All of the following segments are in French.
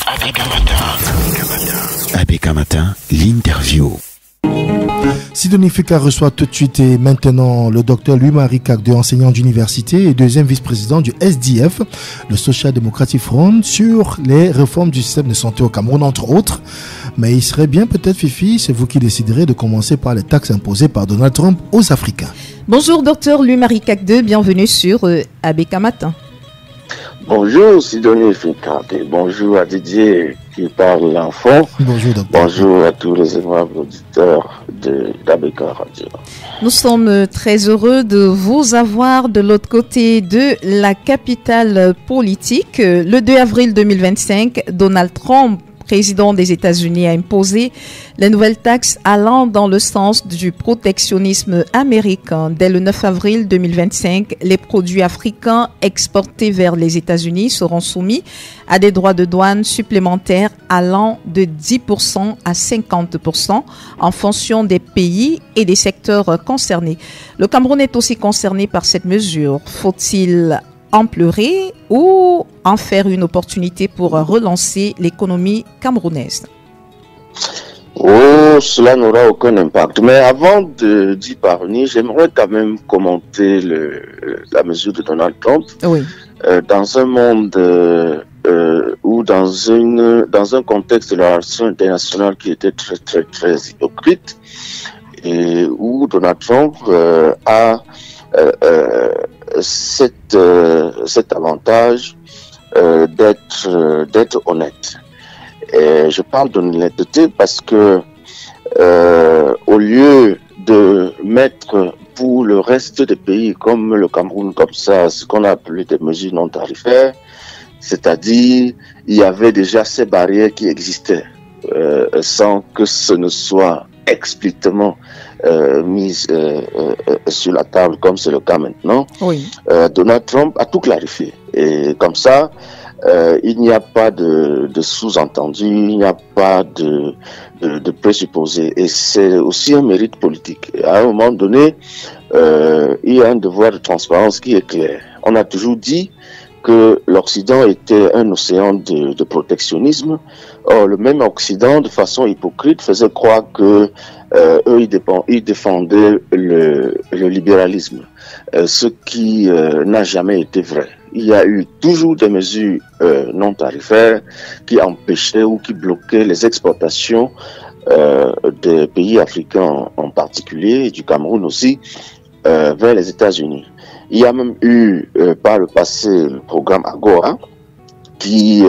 ABK Matin, l'interview. Sidonie Fika reçoit tout de suite et maintenant le docteur Louis-Marie Cagde, enseignant d'université et deuxième vice-président du SDF, le Social Democratic Front, sur les réformes du système de santé au Cameroun, entre autres. Mais il serait bien peut-être, Fifi, c'est vous qui déciderez de commencer par les taxes imposées par Donald Trump aux Africains. Bonjour docteur Louis-Marie Cagde, bienvenue sur ABK Matin. Bonjour Sidonie Fika et bonjour à Didier qui parle l'enfant. Bonjour docteur. Bonjour à tous les aimables auditeurs d'ABK Radio. Nous sommes très heureux de vous avoir de l'autre côté de la capitale politique. Le 2 avril 2025, Donald Trump, président des États-Unis, a imposé les nouvelles taxes allant dans le sens du protectionnisme américain. Dès le 9 avril 2025, les produits africains exportés vers les États-Unis seront soumis à des droits de douane supplémentaires allant de 10% à 50% en fonction des pays et des secteurs concernés. Le Cameroun est aussi concerné par cette mesure. Faut-il en pleurer ou en faire une opportunité pour relancer l'économie camerounaise? Oh, cela n'aura aucun impact. Mais avant d'y parvenir, j'aimerais quand même commenter la mesure de Donald Trump. Oui. Dans un monde ou dans un contexte de la relation internationale qui était très, très, très hypocrite, et où Donald Trump a cet avantage d'être honnête. Et je parle d'honnêteté parce que au lieu de mettre pour le reste des pays comme le Cameroun comme ça ce qu'on a appelé des mesures non tarifaires, c'est-à-dire il y avait déjà ces barrières qui existaient sans que ce ne soit explicitement mise sur la table comme c'est le cas maintenant. Oui. Donald Trump a tout clarifié et comme ça il n'y a pas de sous-entendu, il n'y a pas de présupposé et c'est aussi un mérite politique. Et à un moment donné, il y a un devoir de transparence qui est clair. On a toujours dit que l'Occident était un océan de protectionnisme. Or, le même Occident, de façon hypocrite, faisait croire que eux, ils défendaient le libéralisme, ce qui n'a jamais été vrai. Il y a eu toujours des mesures non tarifaires qui empêchaient ou qui bloquaient les exportations des pays africains en particulier, et du Cameroun aussi, vers les États-Unis. Il y a même eu par le passé le programme Agora qui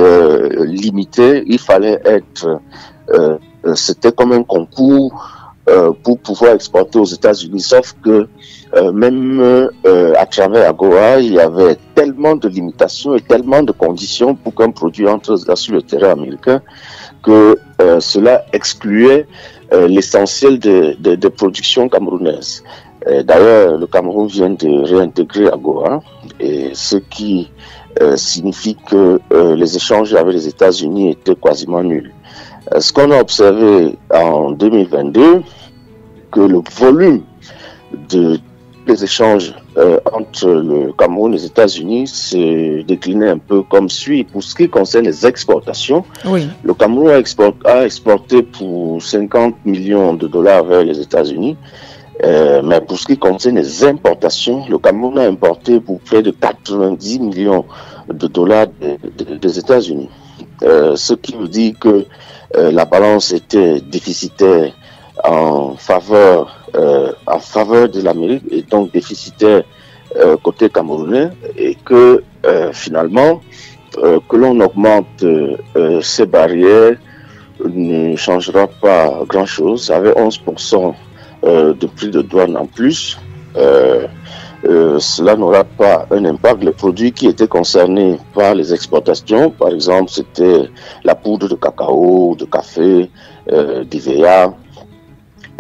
limitait, il fallait être, c'était comme un concours pour pouvoir exporter aux États-Unis, sauf que même à travers Agora, il y avait tellement de limitations et tellement de conditions pour qu'un produit entre sur le terrain américain que cela excluait l'essentiel des productions camerounaises. D'ailleurs, le Cameroun vient de réintégrer Agora, et ce qui signifie que les échanges avec les États-Unis étaient quasiment nuls. Ce qu'on a observé en 2022, que le volume des échanges entre le Cameroun et les États-Unis se déclinait un peu comme suit. Pour ce qui concerne les exportations, oui. Le Cameroun a exporté pour 50 millions de dollars vers les États-Unis. Mais pour ce qui concerne les importations, le Cameroun a importé pour près de 90 millions de dollars des États-Unis. Ce qui veut dire que la balance était déficitaire en faveur de l'Amérique et donc déficitaire côté camerounais, et que finalement que l'on augmente ces barrières ne changera pas grand-chose. Avec 11% de prix de douane en plus, cela n'aura pas un impact. Les produits qui étaient concernés par les exportations, par exemple, c'était la poudre de cacao, de café, d'IVA,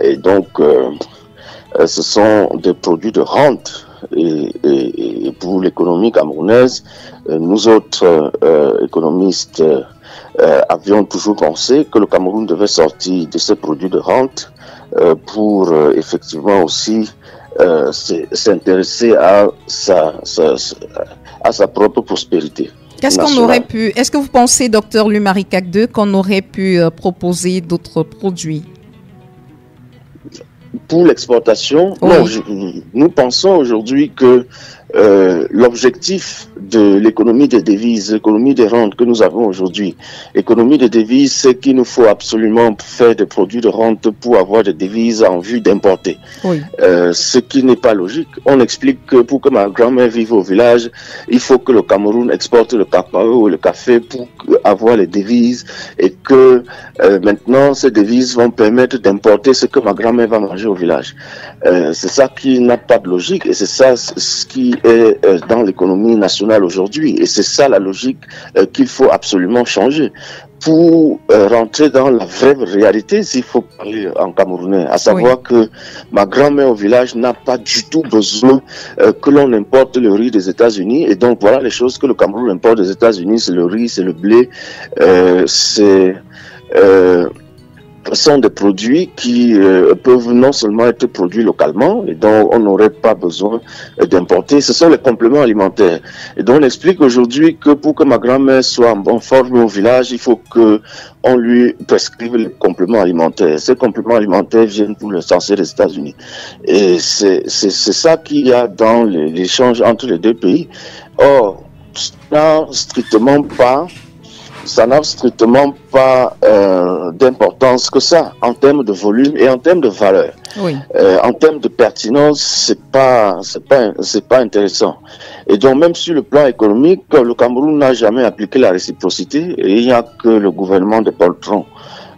et donc ce sont des produits de rente. Et pour l'économie camerounaise, nous autres économistes avions toujours pensé que le Cameroun devait sortir de ces produits de rente pour effectivement aussi s'intéresser à sa propre prospérité. Est-ce que vous pensez, docteur Lumari Kagde, qu'on aurait pu proposer d'autres produits? Pour l'exportation, oui. Non, nous pensons aujourd'hui que l'objectif de l'économie des devises, l'économie des rentes que nous avons aujourd'hui, l'économie des devises, c'est qu'il nous faut absolument faire des produits de rente pour avoir des devises en vue d'importer. Oui. Ce qui n'est pas logique. On explique que pour que ma grand-mère vive au village, il faut que le Cameroun exporte le cacao ou le café pour avoir les devises et que maintenant ces devises vont permettre d'importer ce que ma grand-mère va manger au village. C'est ça qui n'a pas de logique et c'est ça ce qui est dans l'économie nationale aujourd'hui. Et c'est ça la logique qu'il faut absolument changer. Pour rentrer dans la vraie réalité, s'il faut parler en camerounais, à savoir que ma grand-mère au village n'a pas du tout besoin que l'on importe le riz des États-Unis. Et donc voilà les choses que le Cameroun importe des États-Unis, c'est le riz, c'est le blé, sont des produits qui peuvent non seulement être produits localement et dont on n'aurait pas besoin d'importer. Ce sont les compléments alimentaires. Et donc on explique aujourd'hui que pour que ma grand-mère soit en bonne forme au village, il faut que on lui prescrive les compléments alimentaires. Ces compléments alimentaires viennent pour l'essentiel des États-Unis. Et c'est ça qu'il y a dans l'échange entre les deux pays. Or, ça n'a strictement pas d'importance que ça en termes de volume et en termes de valeur. Oui. En termes de pertinence, c'est pas intéressant. Et donc même sur le plan économique, le Cameroun n'a jamais appliqué la réciprocité et il n'y a que le gouvernement de Paul Tron.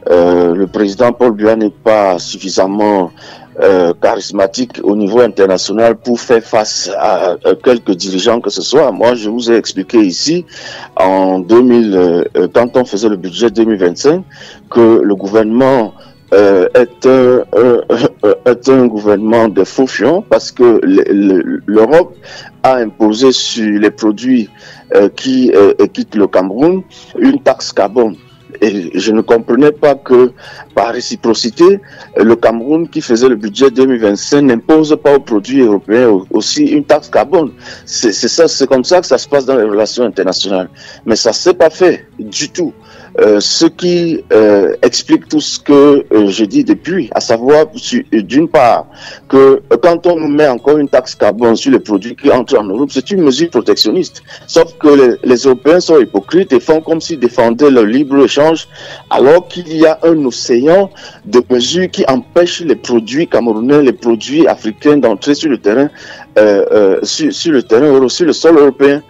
Le président Paul Biya n'est pas suffisamment charismatique au niveau international pour faire face à quelques dirigeants que ce soit. Moi, je vous ai expliqué ici, en 2000, quand on faisait le budget 2025, que le gouvernement est un gouvernement de faux fions parce que l'Europe a imposé sur les produits qui quittent le Cameroun une taxe carbone. Et je ne comprenais pas que, par réciprocité, le Cameroun, qui faisait le budget 2025, n'impose pas aux produits européens aussi une taxe carbone. C'est comme ça que ça se passe dans les relations internationales. Mais ça ne s'est pas fait du tout. Ce qui explique tout ce que je dis depuis, à savoir, d'une part, que quand on nous met encore une taxe carbone sur les produits qui entrent en Europe, c'est une mesure protectionniste. Sauf que les Européens sont hypocrites et font comme s'ils défendaient le libre-échange, alors qu'il y a un océan de mesures qui empêchent les produits camerounais, les produits africains d'entrer sur le terrain, sur le sol européen.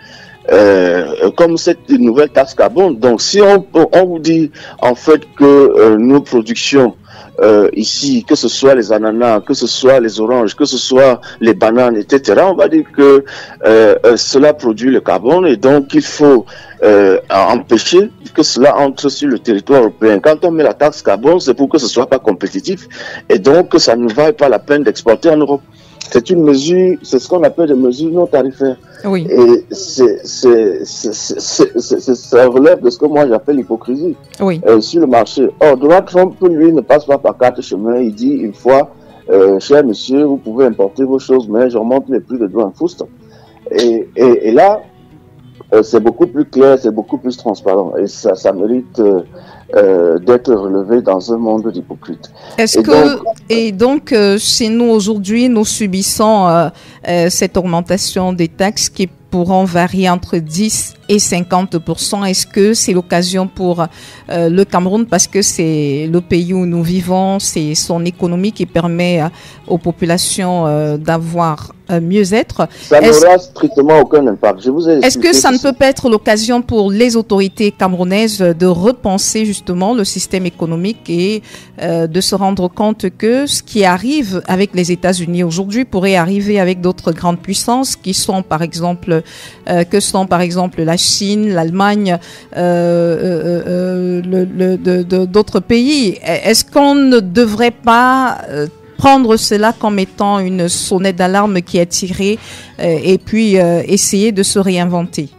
Comme cette nouvelle taxe carbone. Donc si on vous dit en fait que nos productions ici, que ce soit les ananas, que ce soit les oranges, que ce soit les bananes, etc., on va dire que cela produit le carbone et donc il faut empêcher que cela entre sur le territoire européen. Quand on met la taxe carbone, c'est pour que ce soit pas compétitif et donc que ça ne vaille pas la peine d'exporter en Europe. C'est une mesure, c'est ce qu'on appelle des mesures non tarifaires. Oui. Et ça relève de ce que moi j'appelle l'hypocrisie sur le marché. Or, Donald Trump, lui, ne passe pas par quatre chemins. Il dit une fois, cher monsieur, vous pouvez importer vos choses, mais je remonte les prix de douane Foust. Et là, c'est beaucoup plus clair, c'est beaucoup plus transparent. Et ça mérite d'être relevé dans un monde d'hypocrites. Et donc, chez nous aujourd'hui, nous subissons cette augmentation des taxes qui pourront varier entre 10 et 50%. Est-ce que c'est l'occasion pour le Cameroun, parce que c'est le pays où nous vivons, c'est son économie qui permet aux populations d'avoir mieux-être? Ça n'aura strictement aucun impact. Est-ce que ça ne peut pas être l'occasion pour les autorités camerounaises de repenser justement le système économique et de se rendre compte que ce qui arrive avec les États-Unis aujourd'hui pourrait arriver avec d'autres grandes puissances qui sont par exemple la Chine, l'Allemagne, d'autres pays? Est-ce qu'on ne devrait pas prendre cela comme étant une sonnette d'alarme qui est tirée et puis essayer de se réinventer?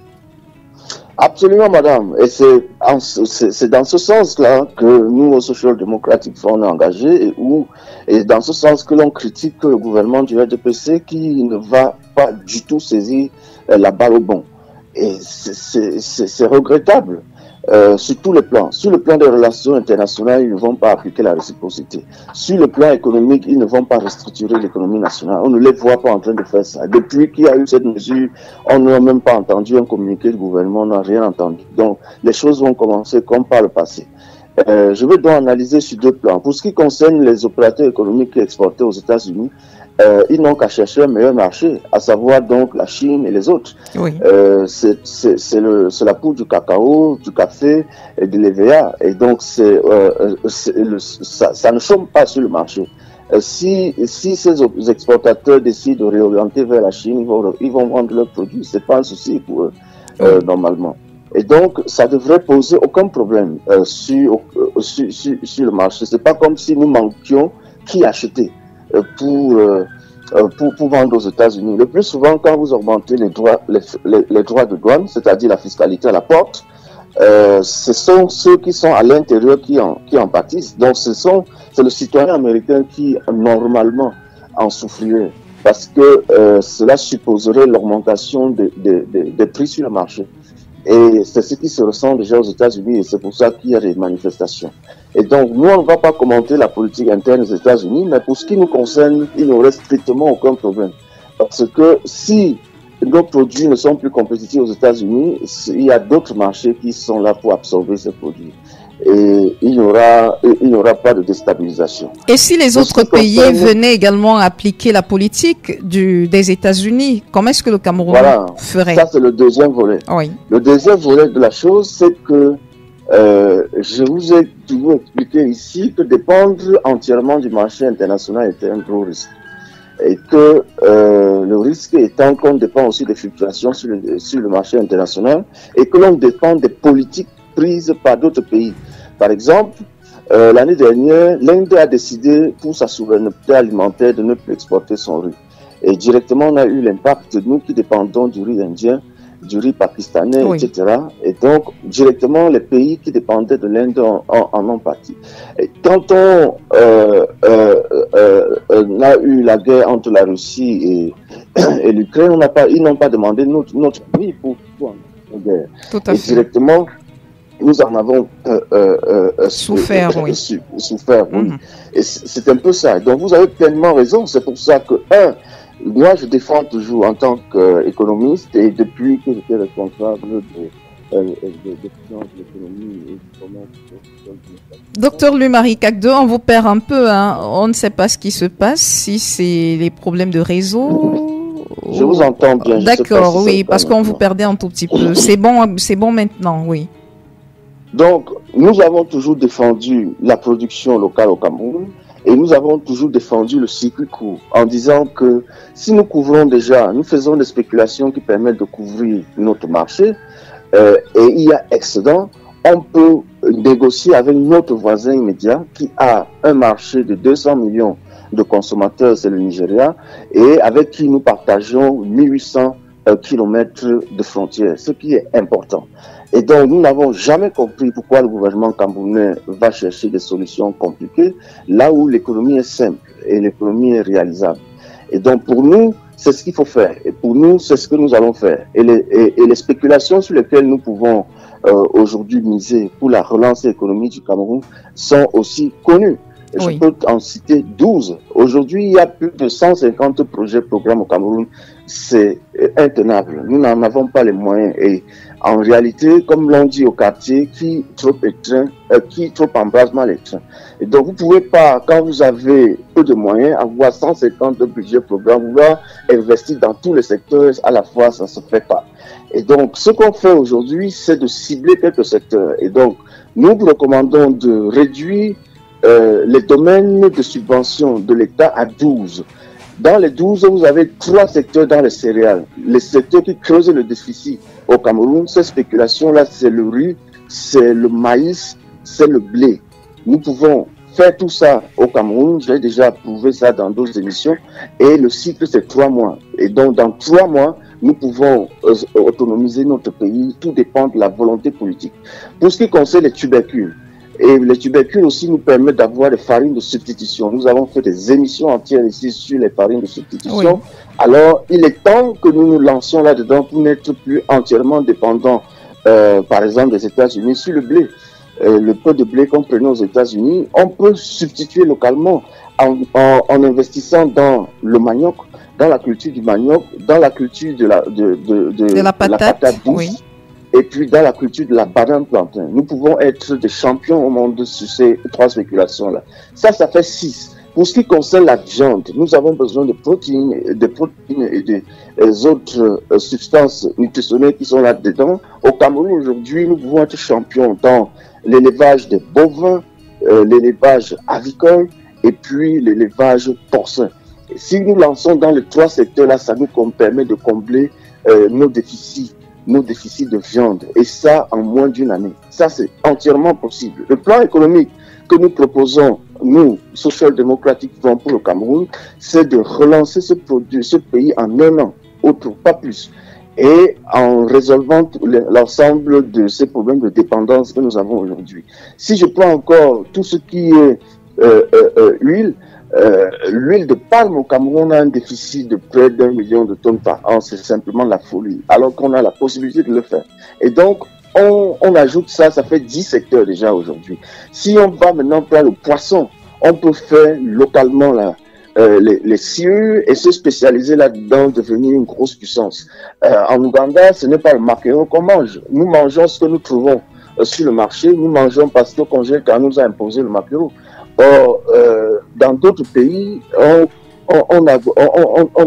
Absolument, madame. Et c'est dans ce sens-là que nous, au Social Democratic Front, on est engagés et dans ce sens que l'on critique le gouvernement du RDPC qui ne va pas du tout saisir la balle au bon. Et c'est regrettable. Sur tous les plans. Sur le plan des relations internationales, ils ne vont pas appliquer la réciprocité. Sur le plan économique, ils ne vont pas restructurer l'économie nationale. On ne les voit pas en train de faire ça. Depuis qu'il y a eu cette mesure, on n'a même pas entendu un communiqué du gouvernement, on n'a rien entendu. Donc, les choses vont commencer comme par le passé. Je vais donc analyser sur deux plans. Pour ce qui concerne les opérateurs économiques qui exportaient aux États-Unis, ils n'ont qu'à chercher un meilleur marché, à savoir donc la Chine et les autres. Oui. C'est la poudre du cacao, du café et de l'EVA. Et donc, ça ne chôme pas sur le marché. Si ces exportateurs décident de réorienter vers la Chine, ils vont vendre leurs produits. C'est pas un souci pour eux, normalement. Et donc, ça devrait poser aucun problème sur le marché. C'est pas comme si nous manquions qui acheter pour vendre aux États-Unis. Le plus souvent, quand vous augmentez les droits de douane, c'est-à-dire la fiscalité à la porte, ce sont ceux qui sont à l'intérieur qui en pâtissent. Donc, c'est le citoyen américain qui, normalement, en souffrirait. Parce que cela supposerait l'augmentation des prix sur le marché. Et c'est ce qui se ressent déjà aux États-Unis et c'est pour ça qu'il y a des manifestations. Et donc, nous, on ne va pas commenter la politique interne des États-Unis, mais pour ce qui nous concerne, il n'y aurait strictement aucun problème. Parce que si nos produits ne sont plus compétitifs aux États-Unis, il y a d'autres marchés qui sont là pour absorber ces produits. Et il n'y aura pas de déstabilisation. Et si les autres pays venaient également appliquer la politique des États-Unis, comment est-ce que le Cameroun ferait? Ça, c'est le deuxième volet. Oui. Le deuxième volet de la chose, c'est que je vous ai toujours expliqué ici que dépendre entièrement du marché international était un gros risque. Et que le risque étant qu'on dépend aussi des fluctuations sur le marché international et que l'on dépend des politiques prises par d'autres pays. Par exemple, l'année dernière, l'Inde a décidé pour sa souveraineté alimentaire de ne plus exporter son riz. Et directement, on a eu l'impact de nous qui dépendons du riz indien, du riz pakistanais, oui, etc. Et donc, directement, les pays qui dépendaient de l'Inde en ont pâti. Et quand on a eu la guerre entre la Russie et l'Ukraine, ils n'ont pas demandé notre riz pour la guerre. Tout à fait. Directement, nous en avons souffert, oui. Souffert, oui. Et c'est un peu ça. Donc, vous avez pleinement raison. C'est pour ça que, moi, je défends toujours en tant qu'économiste et depuis que j'étais responsable de finances, de l'économie et du commerce. Docteur Louis-Marie Cagde, on vous perd un peu. Hein. On ne sait pas ce qui se passe, si c'est les problèmes de réseau. Je vous entends bien. D'accord, si oui, parce qu'on vous perdait un tout petit peu. C'est bon maintenant, oui. Donc, nous avons toujours défendu la production locale au Cameroun et nous avons toujours défendu le circuit court en disant que si nous couvrons déjà, nous faisons des spéculations qui permettent de couvrir notre marché et il y a excédent, on peut négocier avec notre voisin immédiat qui a un marché de 200 millions de consommateurs, c'est le Nigeria, et avec qui nous partageons 1800 kilomètres de frontières, ce qui est important. Et donc, nous n'avons jamais compris pourquoi le gouvernement camerounais va chercher des solutions compliquées là où l'économie est simple et l'économie est réalisable. Et donc, pour nous, c'est ce qu'il faut faire. Et pour nous, c'est ce que nous allons faire. Et les spéculations sur lesquelles nous pouvons aujourd'hui miser pour la relance économique du Cameroun sont aussi connues. Oui. Je peux en citer 12. Aujourd'hui, il y a plus de 150 programmes au Cameroun. C'est intenable. Nous n'en avons pas les moyens. Et en réalité, comme l'on dit au quartier, qui trop embrasse mal les trains. Et donc, vous pouvez pas, quand vous avez peu de moyens, avoir 150 budgets programmes, vouloir investir dans tous les secteurs à la fois, ça se fait pas. Et donc, ce qu'on fait aujourd'hui, c'est de cibler quelques secteurs. Et donc, nous vous recommandons de réduire les domaines de subvention de l'État à 12. Dans les 12, vous avez 3 secteurs dans les céréales. Les secteurs qui creusent le déficit au Cameroun, ces spéculations-là, c'est le riz, c'est le maïs, c'est le blé. Nous pouvons faire tout ça au Cameroun. J'ai déjà prouvé ça dans d'autres émissions. Et le cycle, c'est 3 mois. Et donc, dans 3 mois, nous pouvons autonomiser notre pays. Tout dépend de la volonté politique. Pour ce qui concerne les tubercules, Et les tubercules aussi nous permettent d'avoir des farines de substitution. Nous avons fait des émissions entières ici sur les farines de substitution. Oui. Alors, il est temps que nous nous lancions là-dedans pour n'être plus entièrement dépendants, par exemple, des États-Unis sur le blé. Le peu de blé qu'on prenait aux États-Unis, on peut substituer localement en investissant dans le manioc, dans la culture du manioc, dans la culture de la patate douce, oui. Et puis dans la culture de la banane plantain. Nous pouvons être des champions au monde sur ces 3 spéculations-là. Ça fait 6. Pour ce qui concerne la viande, nous avons besoin de protéines et des autres substances nutritionnelles qui sont là-dedans. Au Cameroun, aujourd'hui, nous pouvons être champions dans l'élevage des bovins, l'élevage avicole et puis l'élevage porcin. Et si nous lançons dans les 3 secteurs-là, ça nous permet de combler nos déficits de viande. Et ça, en moins d'une année. Ça, c'est entièrement possible. Le plan économique que nous proposons, nous, social-démocratique Front pour le Cameroun, c'est de relancer ce pays en 1 an, autre, pas plus. Et en résolvant l'ensemble de ces problèmes de dépendance que nous avons aujourd'hui. Si je prends encore tout ce qui est huile, l'huile de palme au Cameroun a un déficit de près d'1 million de tonnes par an, c'est simplement la folie, alors qu'on a la possibilité de le faire. Et donc, on ajoute ça fait 10 secteurs déjà aujourd'hui. Si on va maintenant prendre le poisson, on peut faire localement les sciures et se spécialiser là-dedans, devenir une grosse puissance. En Ouganda, ce n'est pas le maquereau qu'on mange. Nous mangeons ce que nous trouvons sur le marché, nous mangeons parce que Congélca nous a imposé le maquereau. Or, dans d'autres pays, on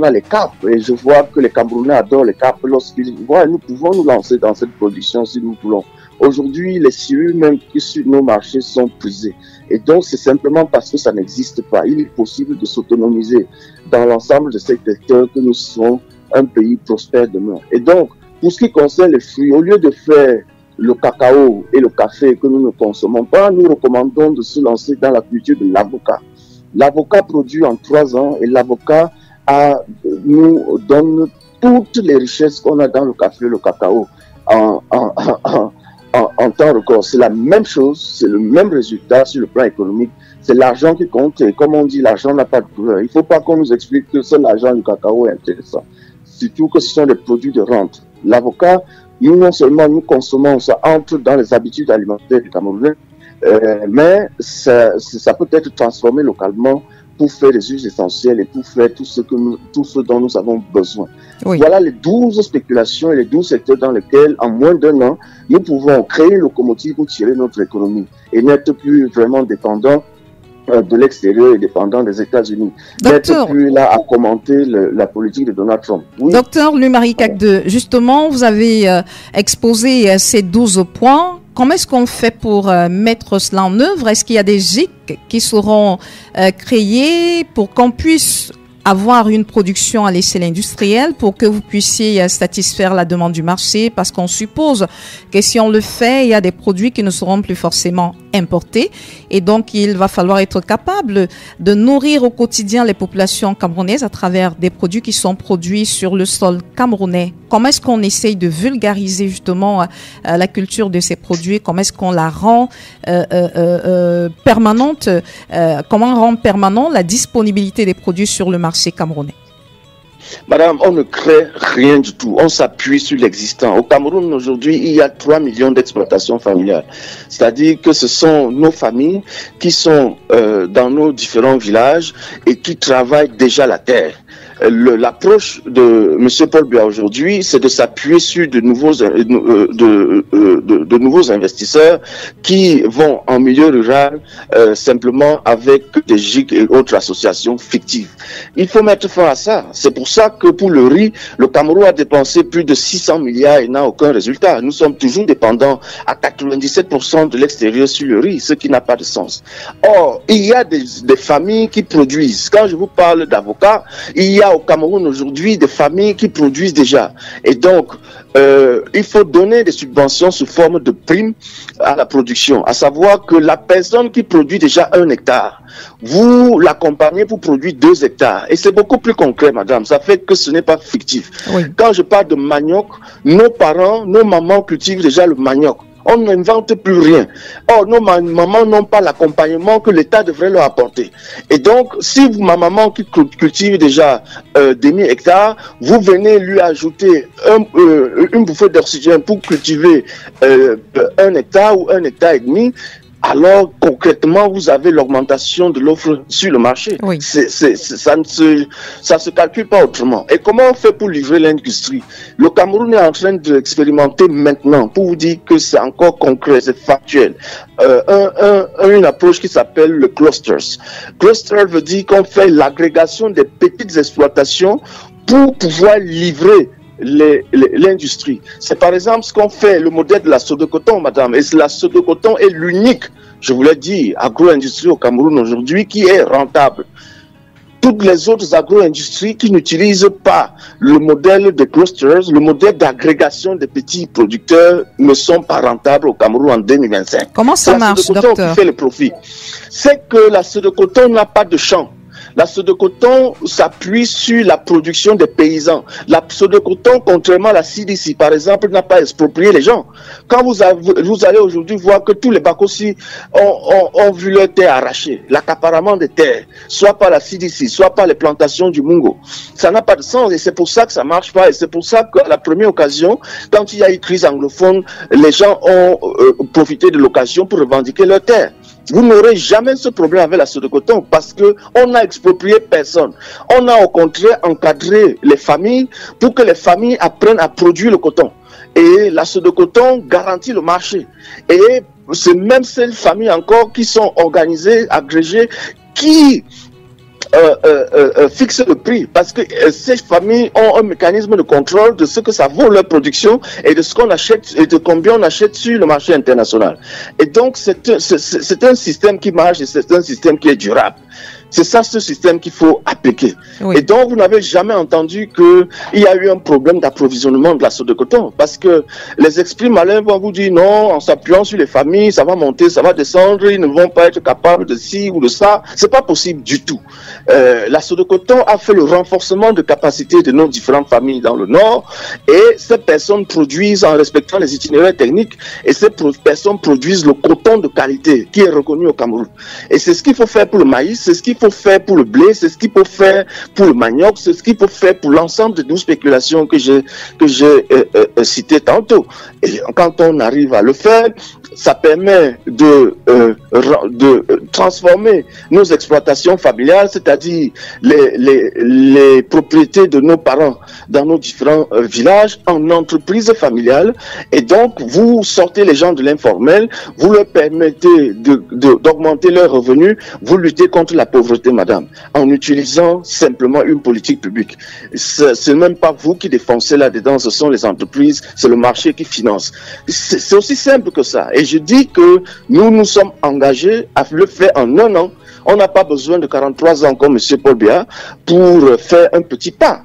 a les carpes, et je vois que les Camerounais adorent les carpes lorsqu'ils voient, nous pouvons nous lancer dans cette production si nous voulons. Aujourd'hui, les sciures même qui sur nos marchés sont prisées. Et donc, c'est simplement parce que ça n'existe pas. Il est possible de s'autonomiser dans l'ensemble de ces secteurs que nous serons un pays prospère demain. Et donc, pour ce qui concerne les fruits, au lieu de faire le cacao et le café que nous ne consommons pas, nous recommandons de se lancer dans la culture de l'avocat. L'avocat produit en 3 ans et l'avocat nous donne toutes les richesses qu'on a dans le café et le cacao en temps record. C'est la même chose, c'est le même résultat sur le plan économique. C'est l'argent qui compte et comme on dit, l'argent n'a pas de couleur. Il ne faut pas qu'on nous explique que seul l'argent du cacao est intéressant. Surtout que ce sont des produits de rente. L'avocat, nous, non seulement nous consommons, ça entre dans les habitudes alimentaires du Camerounais, mais ça peut être transformé localement pour faire des uses essentiels et pour faire tout ce dont nous avons besoin. Oui. Voilà les 12 spéculations et les 12 secteurs dans lesquels, en moins d'1 an, nous pouvons créer une locomotive pour tirer notre économie et n'être plus vraiment dépendants de l'extérieur et dépendant des États-Unis. D'être plus là à commenter la politique de Donald Trump. Oui. Docteur Louis-Marie Cagde, justement, vous avez exposé ces 12 points. Comment est-ce qu'on fait pour mettre cela en œuvre? Est-ce qu'il y a des GIC qui seront créés pour qu'on puisse avoir une production à l'échelle industrielle pour que vous puissiez satisfaire la demande du marché? Parce qu'on suppose que si on le fait, il y a des produits qui ne seront plus forcément importés. Et donc, il va falloir être capable de nourrir au quotidien les populations camerounaises à travers des produits qui sont produits sur le sol camerounais. Comment est-ce qu'on essaye de vulgariser justement la culture de ces produits? Comment est-ce qu'on la rend permanente? Comment rendre permanent la disponibilité des produits sur le marché camerounais? Madame, on ne crée rien du tout. On s'appuie sur l'existant. Au Cameroun, aujourd'hui, il y a 3 millions d'exploitations familiales. C'est-à-dire que ce sont nos familles qui sont dans nos différents villages et qui travaillent déjà la terre. L'approche de M. Paul Biya aujourd'hui, c'est de s'appuyer sur de nouveaux investisseurs qui vont en milieu rural simplement avec des GIC et autres associations fictives. Il faut mettre fin à ça. C'est pour ça que pour le riz, le Cameroun a dépensé plus de 600 milliards et n'a aucun résultat. Nous sommes toujours dépendants à 97% de l'extérieur sur le riz, ce qui n'a pas de sens. Or, il y a des familles qui produisent. Quand je vous parle d'avocats, il y a au Cameroun aujourd'hui des familles qui produisent déjà. Et donc, il faut donner des subventions sous forme de primes à la production. À savoir que la personne qui produit déjà 1 hectare, vous l'accompagnez pour produire 2 hectares. Et c'est beaucoup plus concret, madame. Ça fait que ce n'est pas fictif. Oui. Quand je parle de manioc, nos parents, nos mamans cultivent déjà le manioc. On n'invente plus rien. Or, nos mamans n'ont pas l'accompagnement que l'État devrait leur apporter. Et donc, si ma maman qui cultive déjà des 1000 hectares, vous venez lui ajouter une bouffée d'oxygène pour cultiver 1 hectare ou 1,5 hectare, alors concrètement, vous avez l'augmentation de l'offre sur le marché. Oui. Ça ne se calcule pas autrement. Et comment on fait pour livrer l'industrie? Le Cameroun est en train d'expérimenter maintenant, pour vous dire que c'est encore concret, c'est factuel, une approche qui s'appelle le clusters. Cluster veut dire qu'on fait l'agrégation des petites exploitations pour pouvoir livrer l'industrie. C'est par exemple ce qu'on fait, le modèle de la Sodecoton, madame. Et la Sodecoton est l'unique, je voulais dire, agro-industrie au Cameroun aujourd'hui qui est rentable. Toutes les autres agro-industries qui n'utilisent pas le modèle de clusters, le modèle d'agrégation des petits producteurs, ne sont pas rentables au Cameroun en 2025. Comment ça marche, docteur? La Sodecoton qui fait le profit. C'est que la Sodecoton n'a pas de champ. La Sodecoton s'appuie sur la production des paysans. La Sodecoton, contrairement à la CDC, par exemple, n'a pas exproprié les gens. Quand vous allez aujourd'hui voir que tous les Bakossi ont vu leurs terres arrachées, l'accaparement des terres, soit par la CDC, soit par les plantations du Mungo. Ça n'a pas de sens et c'est pour ça que ça marche pas. Et c'est pour ça qu'à la première occasion, quand il y a eu crise anglophone, les gens ont profité de l'occasion pour revendiquer leurs terres. Vous n'aurez jamais ce problème avec la Sodecoton parce que on n'a exproprié personne. On a au contraire encadré les familles pour que les familles apprennent à produire le coton. Et la Sodecoton garantit le marché. Et c'est même ces familles encore qui sont organisées, agrégées, qui fixent le prix parce que ces familles ont un mécanisme de contrôle de ce que ça vaut leur production et de ce qu'on achète et de combien on achète sur le marché international. Et donc c'est un système qui marche et c'est un système qui est durable. C'est ça ce système qu'il faut appliquer. Oui. Et donc vous n'avez jamais entendu qu'il y a eu un problème d'approvisionnement de la Sodecoton parce que les esprits malins vont vous dire non, en s'appuyant sur les familles, ça va monter, ça va descendre, ils ne vont pas être capables de ci ou de ça. C'est pas possible du tout. La Sodecoton a fait le renforcement de capacité de nos différentes familles dans le Nord et ces personnes produisent en respectant les itinéraires techniques et ces personnes produisent le coton de qualité qui est reconnu au Cameroun. Et c'est ce qu'il faut faire pour le maïs, c'est ce qu'il faut faire pour le blé, c'est ce qu'il faut faire pour le manioc, c'est ce qu'il faut faire pour l'ensemble de nos spéculations que j'ai citées tantôt. Et quand on arrive à le faire, ça permet de transformer nos exploitations familiales, c'est-à-dire les propriétés de nos parents dans nos différents villages en entreprises familiales. Et donc, vous sortez les gens de l'informel, vous leur permettez d'augmenter leurs revenus, vous luttez contre la pauvreté, madame, en utilisant simplement une politique publique. C'est même pas vous qui défoncez là-dedans, ce sont les entreprises, c'est le marché qui finance. C'est aussi simple que ça. Et je dis que nous sommes engagés à le faire en 1 an. On n'a pas besoin de 43 ans comme M. Paul Biya pour faire un petit pas.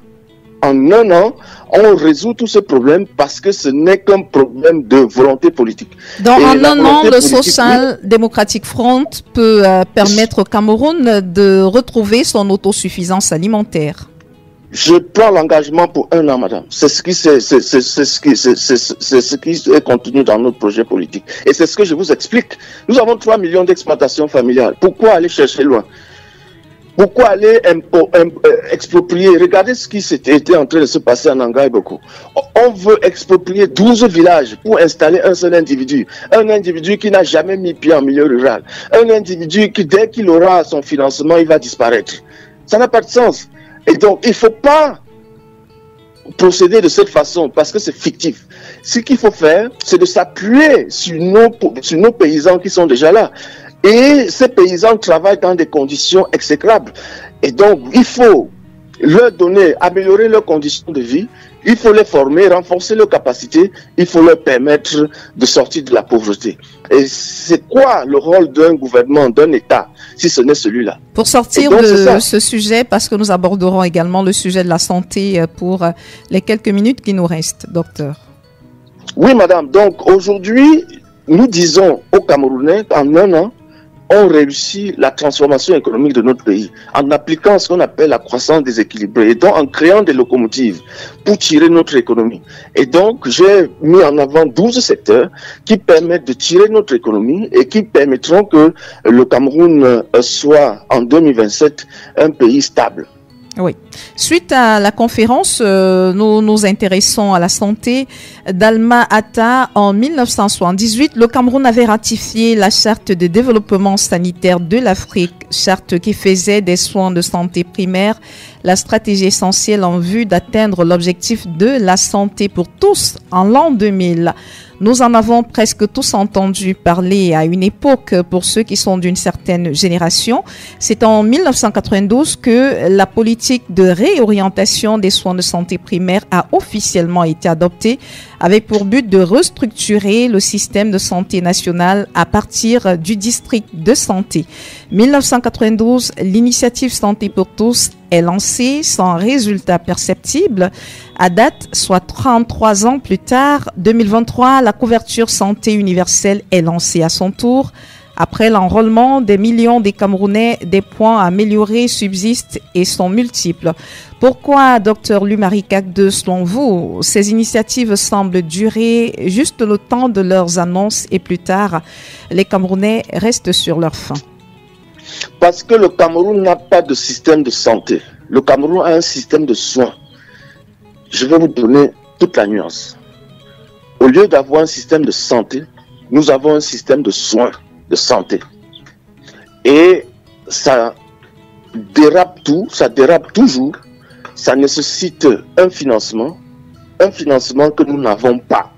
En 1 an, on résout tous ces problèmes parce que ce n'est qu'un problème de volonté politique. Donc en 1 an, le Social Democratic Front peut permettre au Cameroun de retrouver son autosuffisance alimentaire. Je prends l'engagement pour 1 an, madame. C'est ce qui est contenu dans notre projet politique. Et c'est ce que je vous explique. Nous avons 3 millions d'exploitations familiales. Pourquoi aller chercher loin? Pourquoi aller exproprier? Regardez ce qui était en train de se passer en Angaï beaucoup. On veut exproprier 12 villages pour installer un seul individu. Un individu qui n'a jamais mis pied en milieu rural. Un individu qui, dès qu'il aura son financement, il va disparaître. Ça n'a pas de sens. Et donc, il ne faut pas procéder de cette façon parce que c'est fictif. Ce qu'il faut faire, c'est de s'appuyer sur nos paysans qui sont déjà là. Et ces paysans travaillent dans des conditions exécrables. Et donc, il faut leur donner, améliorer leurs conditions de vie, il faut les former, renforcer leurs capacités, il faut leur permettre de sortir de la pauvreté. Et c'est quoi le rôle d'un gouvernement, d'un État, si ce n'est celui-là? Pour sortir de ce sujet, parce que nous aborderons également le sujet de la santé pour les quelques minutes qui nous restent, docteur. Oui, madame. Donc, aujourd'hui, nous disons aux Camerounais, en 1 an, ont réussi la transformation économique de notre pays en appliquant ce qu'on appelle la croissance déséquilibrée et donc en créant des locomotives pour tirer notre économie. Et donc, j'ai mis en avant 12 secteurs qui permettent de tirer notre économie et qui permettront que le Cameroun soit en 2027 un pays stable. Oui. Suite à la conférence, nous nous intéressons à la santé d'Alma Ata en 1978. Le Cameroun avait ratifié la charte de développement sanitaire de l'Afrique, charte qui faisait des soins de santé primaire la stratégie essentielle en vue d'atteindre l'objectif de la santé pour tous en l'an 2000. Nous en avons presque tous entendu parler à une époque pour ceux qui sont d'une certaine génération. C'est en 1992 que la politique de réorientation des soins de santé primaire a officiellement été adoptée avec pour but de restructurer le système de santé national à partir du district de santé. 1992, l'initiative Santé pour tous est lancée sans résultat perceptible. À date, soit 33 ans plus tard, 2023, la couverture santé universelle est lancée à son tour. Après l'enrôlement des millions des Camerounais, des points à améliorer subsistent et sont multiples. Pourquoi, Dr Louis-Marie Kagde, selon vous, ces initiatives semblent durer juste le temps de leurs annonces et plus tard, les Camerounais restent sur leur faim? Parce que le Cameroun n'a pas de système de santé. Le Cameroun a un système de soins. Je vais vous donner toute la nuance. Au lieu d'avoir un système de santé, nous avons un système de soins de santé. Et ça dérape tout, ça dérape toujours. Ça nécessite un financement que nous n'avons pas.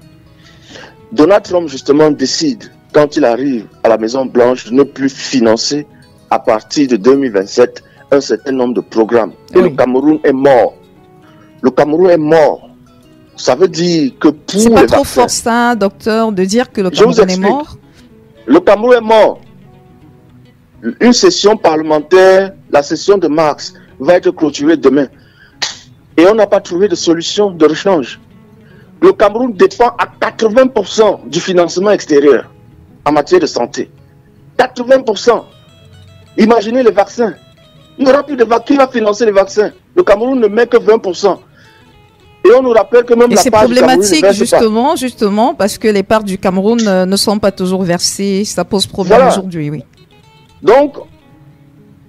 Donald Trump, justement, décide, quand il arrive à la Maison-Blanche, de ne plus financer à partir de 2027 un certain nombre de programmes. Et oui. Le Cameroun est mort. Le Cameroun est mort. Ça veut dire que pour les vaccins... C'est pas trop fort ça, docteur, de dire que le Cameroun est mort? Le Cameroun est mort. Une session parlementaire, la session de mars, va être clôturée demain. Et on n'a pas trouvé de solution de rechange. Le Cameroun dépend à 80% du financement extérieur en matière de santé. 80%. Imaginez les vaccins. Il n'y aura plus de vaccins. Qui va financer les vaccins? Le Cameroun ne met que 20%. Et on nous rappelle que même et la part du Cameroun c'est problématique justement parce que les parts du Cameroun ne sont pas toujours versées. Ça pose problème aujourd'hui, oui. Donc,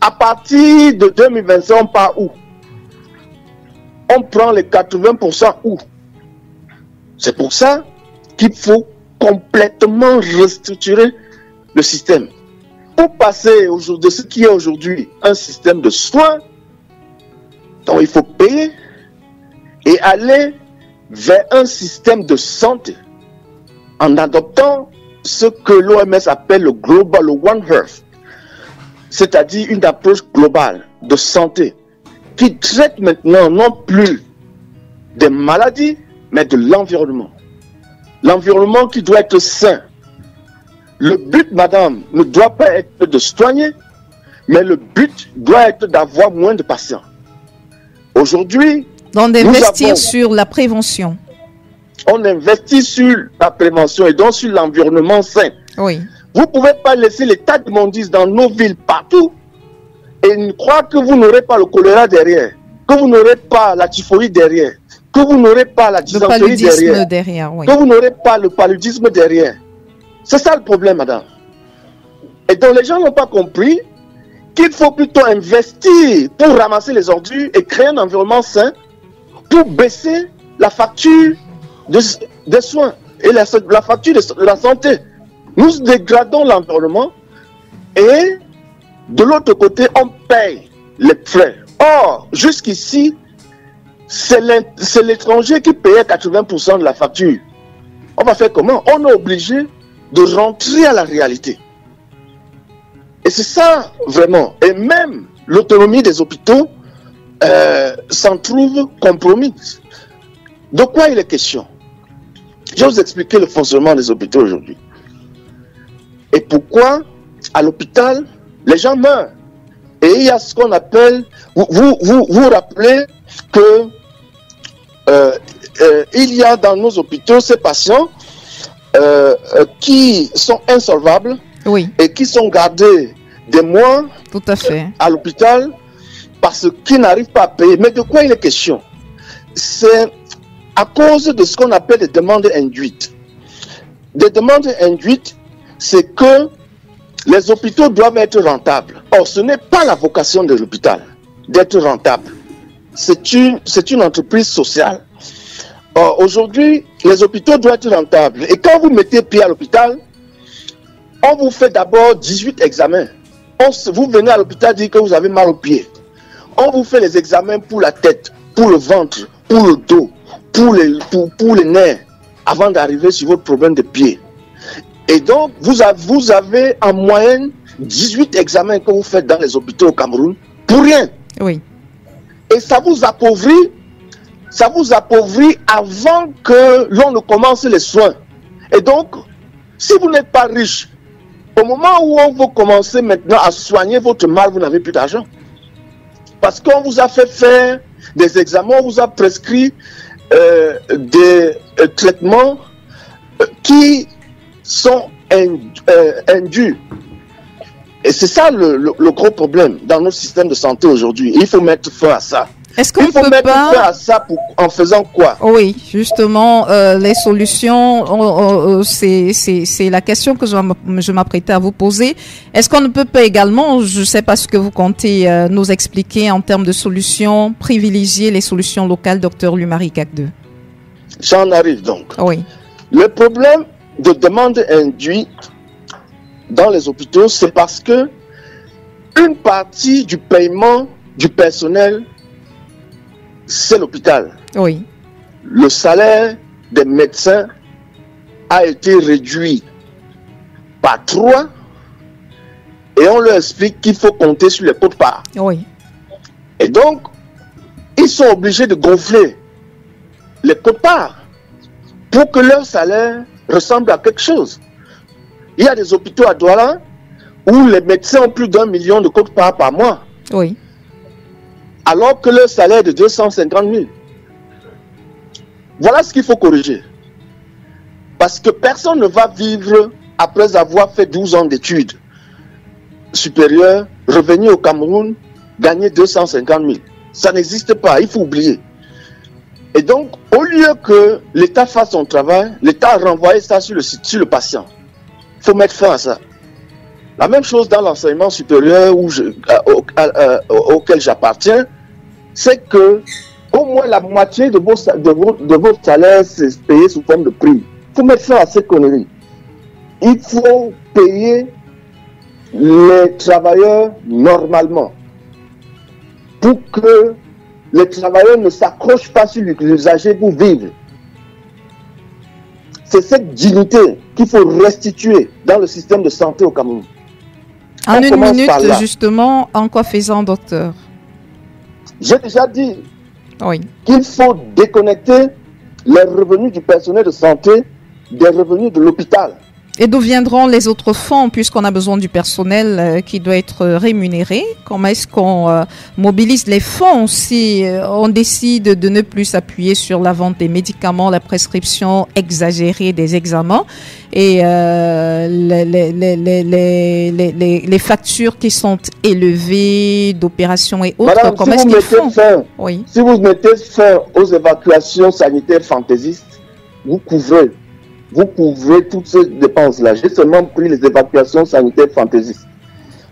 à partir de 2025, on part où? On prend les 80% où? C'est pour ça qu'il faut complètement restructurer le système. Pour passer de ce qui est aujourd'hui un système de soins, donc il faut payer et aller vers un système de santé en adoptant ce que l'OMS appelle le Global One Health, c'est-à-dire une approche globale de santé qui traite maintenant non plus des maladies, mais de l'environnement. L'environnement qui doit être sain. Le but, madame, ne doit pas être de soigner, mais le but doit être d'avoir moins de patients. Aujourd'hui, donc d'investir sur la prévention. On investit sur la prévention et donc sur l'environnement sain. Oui. Vous ne pouvez pas laisser les tas d'immondices dans nos villes partout et croire que vous n'aurez pas le choléra derrière, que vous n'aurez pas la typhoïde derrière, que vous n'aurez pas la dysenterie derrière, oui. Que vous n'aurez pas le paludisme derrière. C'est ça le problème, madame. Et donc les gens n'ont pas compris qu'il faut plutôt investir pour ramasser les ordures et créer un environnement sain pour baisser la facture des soins et la facture de la santé. Nous dégradons l'environnement et de l'autre côté, on paye les frais. Or, jusqu'ici, c'est l'étranger qui payait 80% de la facture. On va faire comment? On est obligé de rentrer à la réalité. Et c'est ça, vraiment. Et même l'autonomie des hôpitaux s'en trouve compromise. De quoi il est question? Je vais vous expliquer le fonctionnement des hôpitaux aujourd'hui. Et pourquoi, à l'hôpital, les gens meurent. Et il y a ce qu'on appelle... Vous rappelez que il y a dans nos hôpitaux ces patients qui sont insolvables Oui. Et qui sont gardés des mois Tout à fait. à l'hôpital parce qu'ils n'arrivent pas à payer. Mais de quoi il est question? C'est à cause de ce qu'on appelle des demandes induites. Des demandes induites, c'est que les hôpitaux doivent être rentables. Or, ce n'est pas la vocation de l'hôpital d'être rentable. C'est une entreprise sociale. Or, aujourd'hui, les hôpitaux doivent être rentables. Et quand vous mettez pied à l'hôpital, on vous fait d'abord 18 examens. Vous venez à l'hôpital dire que vous avez mal aux pieds. On vous fait les examens pour la tête, pour le ventre, pour le dos, pour les nerfs, avant d'arriver sur votre problème de pied. Et donc, vous avez en moyenne 18 examens que vous faites dans les hôpitaux au Cameroun pour rien. Oui. Et ça vous appauvrit avant que l'on ne commence les soins. Et donc, si vous n'êtes pas riche, au moment où on veut commencer maintenant à soigner votre mal, vous n'avez plus d'argent. Parce qu'on vous a fait faire des examens, on vous a prescrit des traitements qui sont indus. Et c'est ça le gros problème dans notre système de santé aujourd'hui. Il faut mettre fin à ça. Est-ce qu'on Il faut peut mettre pas... fin à ça en faisant quoi? Oui, justement, les solutions, c'est la question que je m'apprêtais à vous poser. Est-ce qu'on ne peut pas également, je ne sais pas ce que vous comptez nous expliquer en termes de solutions, privilégier les solutions locales, Dr Louis-Marie Kagde? J'en arrive donc. Oui. Le problème de demande induite dans les hôpitaux, c'est parce que une partie du paiement du personnel, c'est l'hôpital. Oui. Le salaire des médecins a été réduit par 3 et on leur explique qu'il faut compter sur les quotes-parts. Oui. Et donc, ils sont obligés de gonfler les quotes-parts pour que leur salaire ressemble à quelque chose. Il y a des hôpitaux à Douala où les médecins ont plus d'1 million de quotes-parts par mois. Oui. Alors que leur salaire est de 250 000. Voilà ce qu'il faut corriger. Parce que personne ne va vivre après avoir fait 12 ans d'études supérieures, revenir au Cameroun, gagner 250 000. Ça n'existe pas, il faut oublier. Et donc, au lieu que l'État fasse son travail, l'État a renvoyé ça sur le patient. Il faut mettre fin à ça. La même chose dans l'enseignement supérieur auquel j'appartiens, c'est que au moins la moitié de votre salaire, c'est payé sous forme de prime. Il faut mettre fin à ces conneries. Il faut payer les travailleurs normalement pour que les travailleurs ne s'accrochent pas sur l'usager pour vivre. C'est cette dignité qu'il faut restituer dans le système de santé au Cameroun. En une minute, justement, en quoi faisant, docteur? J'ai déjà dit oui. qu'il faut déconnecter les revenus du personnel de santé des revenus de l'hôpital. Et d'où viendront les autres fonds, puisqu'on a besoin du personnel qui doit être rémunéré? Comment est-ce qu'on mobilise les fonds si on décide de ne plus s'appuyer sur la vente des médicaments, la prescription exagérée des examens et les factures qui sont élevées d'opérations et autres? Madame, comment est-ce qu'ils font? Oui. Si vous mettez fin aux évacuations sanitaires fantaisistes, vous couvrez toutes ces dépenses-là. J'ai seulement pris les évacuations sanitaires fantaisistes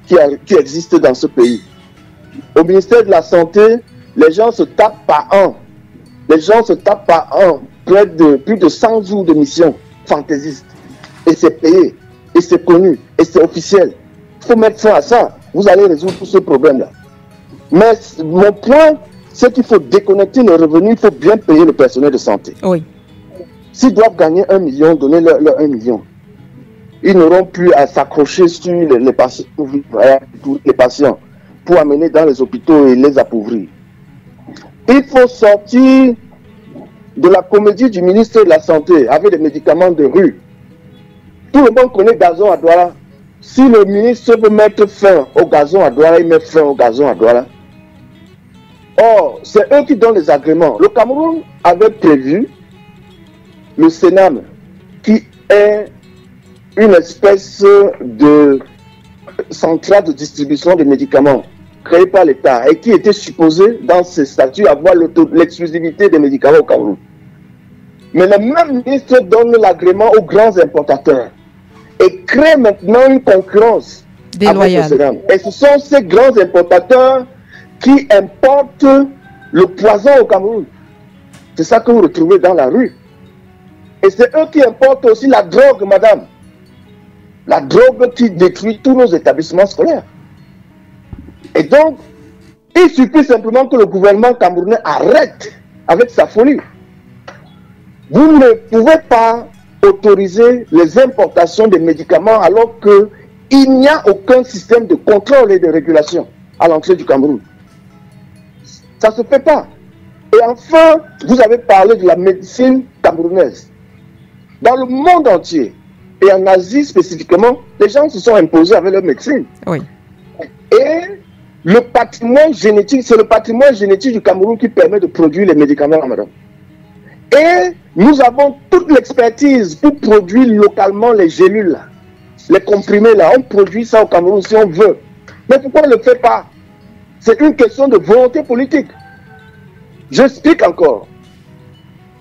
qui existent dans ce pays. Au ministère de la Santé, les gens se tapent par an. Plus de 100 jours de mission fantaisiste. Et c'est payé, et c'est connu, et c'est officiel. Il faut mettre fin à ça. Vous allez résoudre tous ces problèmes-là. Mais mon point, c'est qu'il faut déconnecter les revenus, il faut bien payer le personnel de santé. Oui. S'ils doivent gagner 1 million, donnez-leur 1 million. Ils n'auront plus à s'accrocher sur les patients pour amener dans les hôpitaux et les appauvrir. Il faut sortir de la comédie du ministre de la Santé avec des médicaments de rue. Tout le monde connaît gazon à Douala. Si le ministre veut mettre fin au gazon à Douala, il met fin au gazon à Douala. Or, c'est eux qui donnent les agréments. Le Cameroun avait prévu le Sénam, qui est une espèce de centrale de distribution de médicaments créée par l'État et qui était supposée, dans ses statuts, avoir l'exclusivité des médicaments au Cameroun. Mais le même ministre donne l'agrément aux grands importateurs et crée maintenant une concurrence déloyale. Et ce sont ces grands importateurs qui importent le poison au Cameroun. C'est ça que vous retrouvez dans la rue. Et c'est eux qui importent aussi la drogue, madame. La drogue qui détruit tous nos établissements scolaires. Et donc, il suffit simplement que le gouvernement camerounais arrête avec sa folie. Vous ne pouvez pas autoriser les importations de médicaments alors qu'il n'y a aucun système de contrôle et de régulation à l'entrée du Cameroun. Ça ne se fait pas. Et enfin, vous avez parlé de la médecine camerounaise. Dans le monde entier, et en Asie spécifiquement, les gens se sont imposés avec leur médecine. Oui. Et le patrimoine génétique, c'est le patrimoine génétique du Cameroun qui permet de produire les médicaments, madame. Et nous avons toute l'expertise pour produire localement les gélules, là, les comprimés. Là. On produit ça au Cameroun si on veut. Mais pourquoi on ne le fait pas? C'est une question de volonté politique. J'explique encore.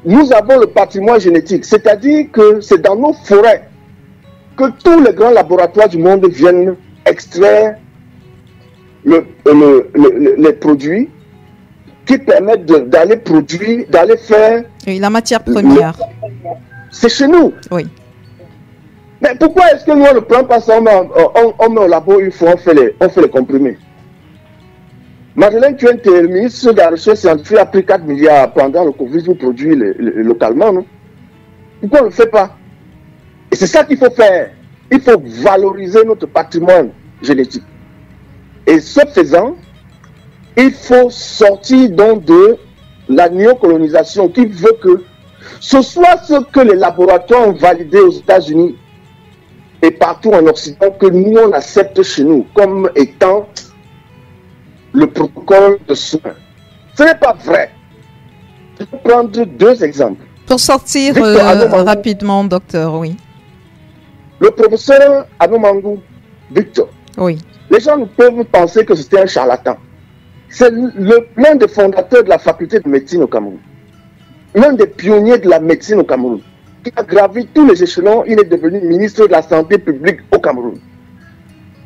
Nous avons le patrimoine génétique, c'est-à-dire que c'est dans nos forêts que tous les grands laboratoires du monde viennent extraire les produits qui permettent d'aller produire, d'aller faire... Oui, la matière première. C'est chez nous. Oui. Mais pourquoi est-ce que nous, on ne prend pas ça, on met au labo une fois, on fait les comprimés? Madeleine Tuente, le ministre de la Recherche scientifique, a pris 4 milliards pendant le Covid pour produire localement, non? Pourquoi on ne le fait pas? Et c'est ça qu'il faut faire. Il faut valoriser notre patrimoine génétique. Et ce faisant, il faut sortir donc de la néocolonisation qui veut que ce soit ce que les laboratoires ont validé aux États-Unis et partout en Occident, que nous on accepte chez nous comme étant le protocole de soins. Ce n'est pas vrai. Je vais prendre 2 exemples. Pour sortir rapidement, docteur, oui. Le professeur Anomangou, Victor. Oui. Les gens ne peuvent penser que c'était un charlatan. C'est l'un des fondateurs de la faculté de médecine au Cameroun. L'un des pionniers de la médecine au Cameroun. Qui a gravi tous les échelons, il est devenu ministre de la Santé publique au Cameroun.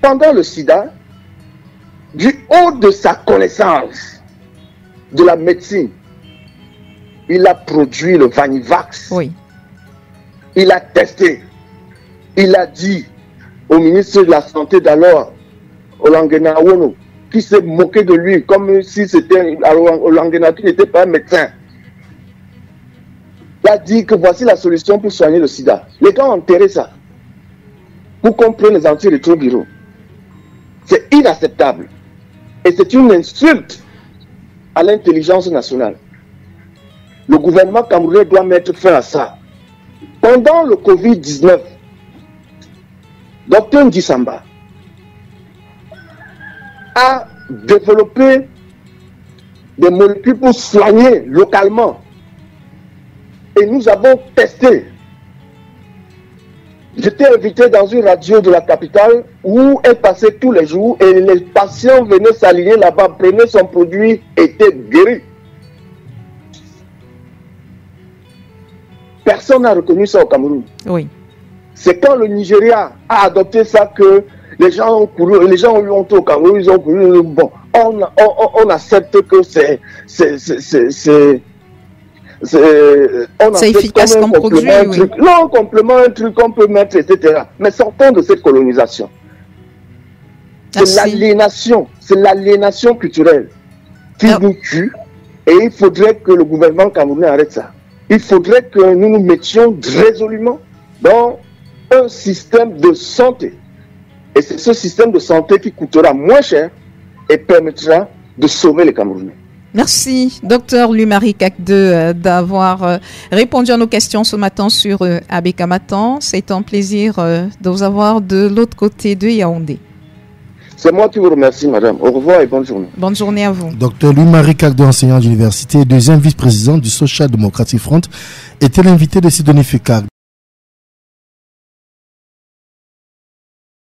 Pendant le sida, du haut de sa connaissance de la médecine, il a produit le Vanivax. Oui. Il a testé. Il a dit au ministre de la Santé d'alors, Olangena Wono, qui s'est moqué de lui comme si c'était Olangena qui n'était pas un médecin. Il a dit que voici la solution pour soigner le sida. Les gens ont enterré ça pour qu'on prenne les antirétroviraux. C'est inacceptable. Et c'est une insulte à l'intelligence nationale. Le gouvernement camerounais doit mettre fin à ça. Pendant le Covid-19, Dr Ndisamba a développé des molécules pour soigner localement. Et nous avons testé. J'étais invité dans une radio de la capitale où elle passait tous les jours et les patients venaient s'aligner là-bas, prenaient son produit, étaient guéris. Personne n'a reconnu ça au Cameroun. Oui. C'est quand le Nigeria a adopté ça que les gens ont couru, les gens ont eu honte au Cameroun, ils ont couru. Bon, on accepte que c'est efficace comme produit, oui. Non, complément, un truc qu'on peut mettre, etc. Mais sortons de cette colonisation. C'est l'aliénation culturelle qui nous tue. Et il faudrait que le gouvernement camerounais arrête ça. Il faudrait que nous nous mettions résolument dans un système de santé. Et c'est ce système de santé qui coûtera moins cher et permettra de sauver les Camerounais. Merci, docteur Louis-Marie Cacde, d'avoir répondu à nos questions ce matin sur Abeka Matin. C'est un plaisir de vous avoir de l'autre côté de Yaoundé. C'est moi qui vous remercie, madame. Au revoir et bonne journée. Bonne journée à vous. Docteur Louis-Marie Cacde, enseignant d'université et deuxième vice-président du Social Democratic Front, était l'invité de Sidonie Fikar.